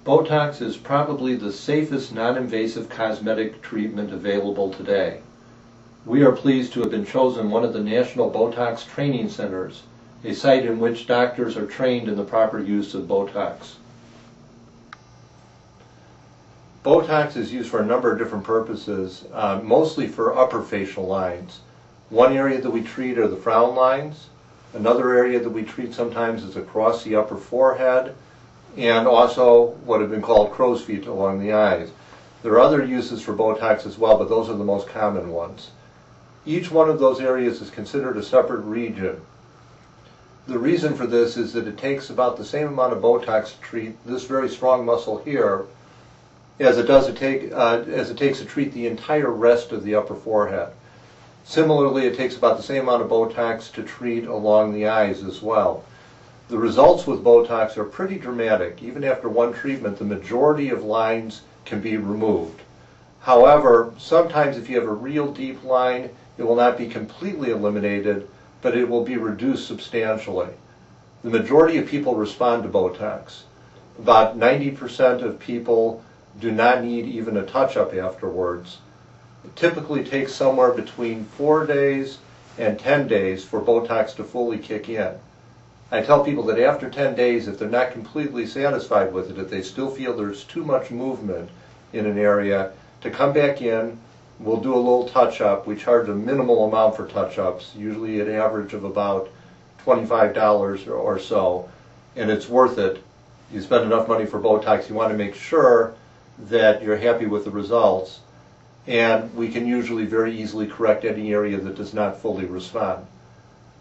Botox is probably the safest non-invasive cosmetic treatment available today. We are pleased to have been chosen one of the National Botox Training Centers, a site in which doctors are trained in the proper use of Botox. Botox is used for a number of different purposes, mostly for upper facial lines. One area that we treat are the frown lines. Another area that we treat sometimes is across the upper forehead, and also what have been called crow's feet along the eyes. There are other uses for Botox as well, but those are the most common ones. Each one of those areas is considered a separate region. The reason for this is that it takes about the same amount of Botox to treat this very strong muscle here as it takes to treat the entire rest of the upper forehead. Similarly, it takes about the same amount of Botox to treat along the eyes as well. The results with Botox are pretty dramatic. Even after one treatment, the majority of lines can be removed. However, sometimes if you have a real deep line, it will not be completely eliminated, but it will be reduced substantially. The majority of people respond to Botox. About 90% of people do not need even a touch-up afterwards. It typically takes somewhere between 4 days and 10 days for Botox to fully kick in. I tell people that after 10 days, if they're not completely satisfied with it, if they still feel there's too much movement in an area, to come back in, we'll do a little touch-up. We charge a minimal amount for touch-ups, usually an average of about $25 or so, and it's worth it. You spend enough money for Botox, you want to make sure that you're happy with the results, and we can usually very easily correct any area that does not fully respond.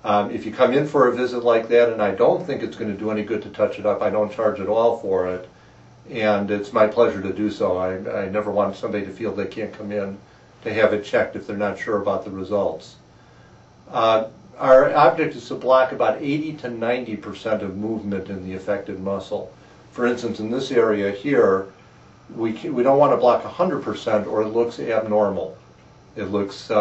If you come in for a visit like that and I don't think it's going to do any good to touch it up, I don't charge at all for it, and it's my pleasure to do so. I never want somebody to feel they can't come in to have it checked if they're not sure about the results. Our object is to block about 80 to 90% of movement in the affected muscle. For instance, in this area here, we don't want to block 100% or it looks abnormal. It looks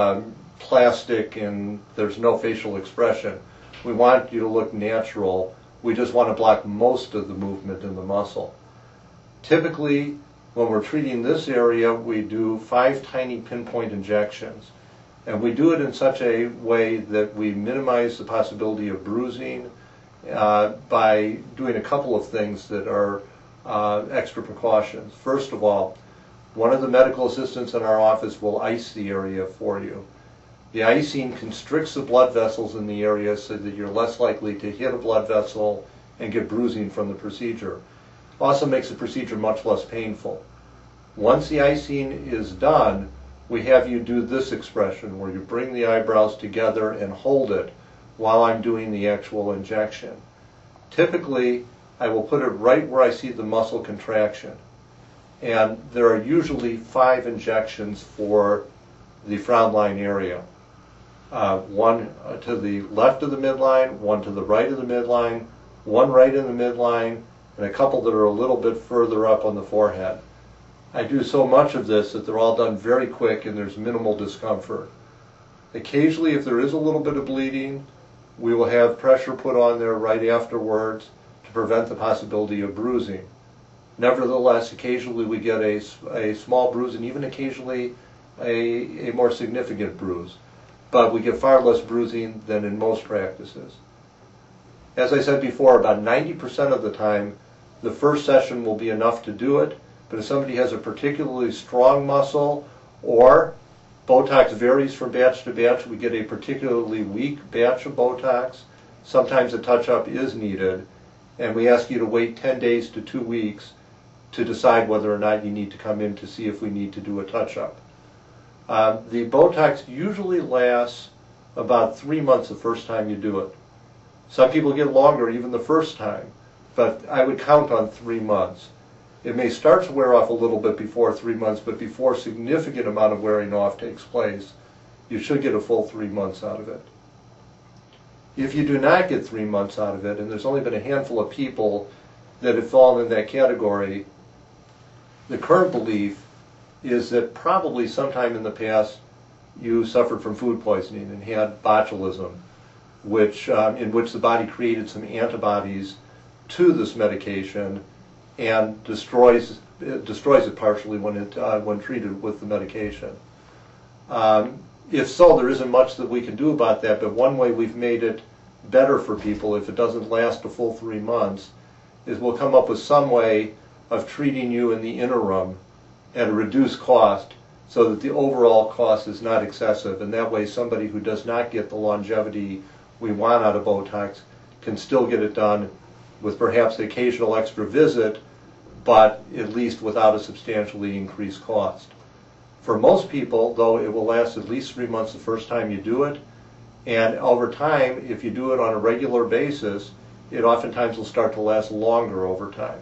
plastic and there's no facial expression. We want you to look natural. We just want to block most of the movement in the muscle. Typically, when we're treating this area, we do 5 tiny pinpoint injections. And we do it in such a way that we minimize the possibility of bruising by doing a couple of things that are extra precautions. First of all, one of the medical assistants in our office will ice the area for you. The icing constricts the blood vessels in the area so that you're less likely to hit a blood vessel and get bruising from the procedure. Also makes the procedure much less painful. Once the icing is done, we have you do this expression where you bring the eyebrows together and hold it while I'm doing the actual injection. Typically, I will put it right where I see the muscle contraction. And there are usually 5 injections for the frown line area. One to the left of the midline, one to the right of the midline, one right in the midline, and a couple that are a little bit further up on the forehead. I do so much of this that they're all done very quick and there's minimal discomfort. Occasionally, if there is a little bit of bleeding, we will have pressure put on there right afterwards to prevent the possibility of bruising. Nevertheless, occasionally we get a small bruise and even occasionally a more significant bruise. But we get far less bruising than in most practices. As I said before, about 90% of the time, the first session will be enough to do it. But if somebody has a particularly strong muscle, or Botox varies from batch to batch, we get a particularly weak batch of Botox, sometimes a touch-up is needed, and we ask you to wait 10 days to 2 weeks to decide whether or not you need to come in to see if we need to do a touch-up. The Botox usually lasts about 3 months the first time you do it. Some people get longer even the first time, but I would count on 3 months. It may start to wear off a little bit before 3 months, but before a significant amount of wearing off takes place, you should get a full 3 months out of it. If you do not get 3 months out of it, and there's only been a handful of people that have fallen in that category, the current belief is that probably sometime in the past you suffered from food poisoning and had botulism, in which the body created some antibodies to this medication and destroys it partially when treated with the medication. If so, there isn't much that we can do about that, but one way we've made it better for people, if it doesn't last a full 3 months, is we'll come up with some way of treating you in the interim at a reduced cost so that the overall cost is not excessive, and that way somebody who does not get the longevity we want out of Botox can still get it done with perhaps the occasional extra visit, but at least without a substantially increased cost. For most people, though, it will last at least 3 months the first time you do it, and over time, if you do it on a regular basis, it oftentimes will start to last longer over time.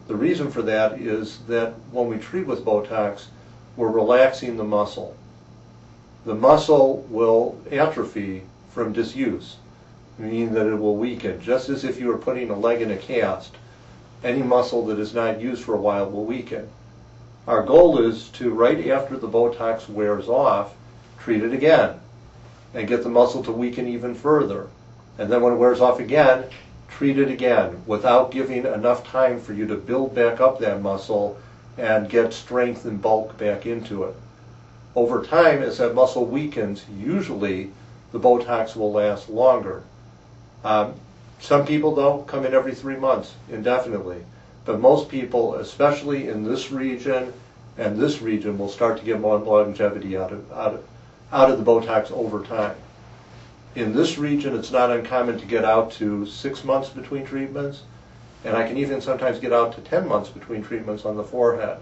The reason for that is that when we treat with Botox, we're relaxing the muscle. The muscle will atrophy from disuse, meaning that it will weaken, just as if you were putting a leg in a cast. Any muscle that is not used for a while will weaken. Our goal is to, right after the Botox wears off, treat it again and get the muscle to weaken even further. And then when it wears off again, treat it again without giving enough time for you to build back up that muscle and get strength and bulk back into it. Over time, as that muscle weakens, usually the Botox will last longer. Some people, though, come in every 3 months indefinitely. But most people, especially in this region and this region, will start to get more longevity out of the Botox over time. In this region, it's not uncommon to get out to 6 months between treatments, and I can even sometimes get out to 10 months between treatments on the forehead.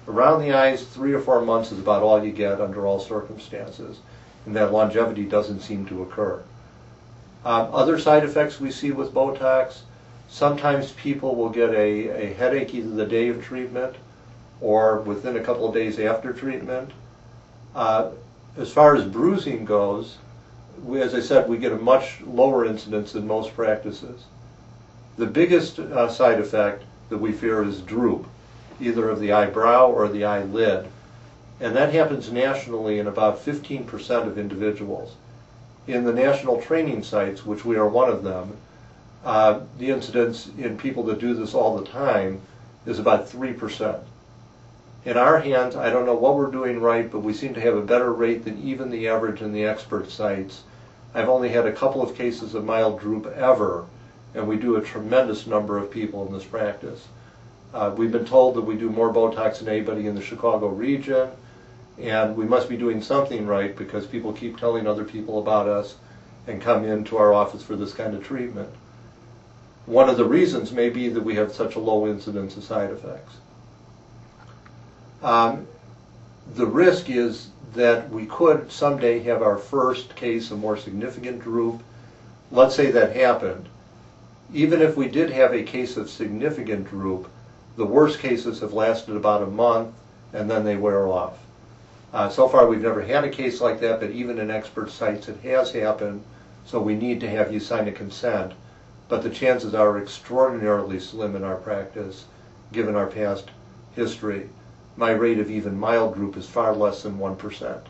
Around the eyes, 3 or 4 months is about all you get under all circumstances, and that longevity doesn't seem to occur. Other side effects we see with Botox: sometimes people will get a headache either the day of treatment or within a couple of days after treatment. As far as bruising goes, as I said, we get a much lower incidence than most practices. The biggest side effect that we fear is droop, either of the eyebrow or the eyelid, and that happens nationally in about 15% of individuals. In the national training sites, which we are one of them, the incidence in people that do this all the time is about 3%. In our hands, I don't know what we're doing right, but we seem to have a better rate than even the average in the expert sites. I've only had a couple of cases of mild droop ever, and we do a tremendous number of people in this practice. We've been told that we do more Botox than anybody in the Chicago region, and we must be doing something right because people keep telling other people about us and come into our office for this kind of treatment. One of the reasons may be that we have such a low incidence of side effects. The risk is that we could someday have our first case of more significant droop. Let's say that happened. Even if we did have a case of significant droop, the worst cases have lasted about a month and then they wear off. So far we've never had a case like that, but even in expert sites it has happened, so we need to have you sign a consent. But the chances are extraordinarily slim in our practice, given our past history. My rate of even mild droop is far less than 1%.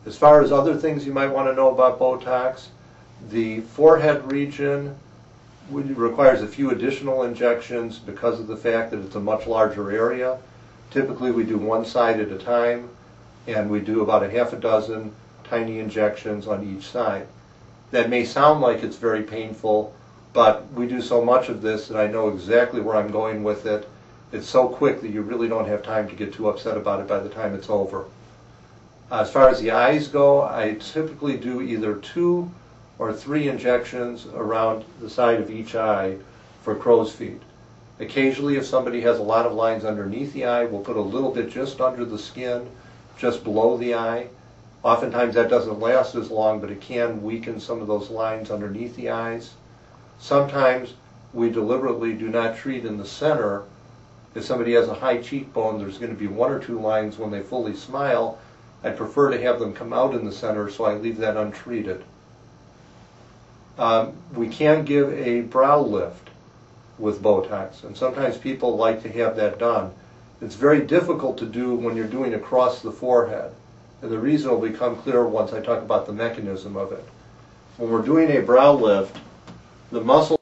As far as other things you might want to know about Botox, the forehead region requires a few additional injections because of the fact that it's a much larger area. Typically we do one side at a time, and we do about a half a dozen tiny injections on each side. That may sound like it's very painful, but we do so much of this that I know exactly where I'm going with it. It's so quick that you really don't have time to get too upset about it by the time it's over. As far as the eyes go, I typically do either 2 or 3 injections around the side of each eye for crow's feet. Occasionally, if somebody has a lot of lines underneath the eye, we'll put a little bit just under the skin, just below the eye. Oftentimes that doesn't last as long, but it can weaken some of those lines underneath the eyes. Sometimes we deliberately do not treat in the center. If somebody has a high cheekbone, there's going to be 1 or 2 lines when they fully smile. I prefer to have them come out in the center, so I leave that untreated. We can give a brow lift with Botox, and sometimes people like to have that done. It's very difficult to do when you're doing across the forehead, and the reason will become clear once I talk about the mechanism of it. When we're doing a brow lift, the muscle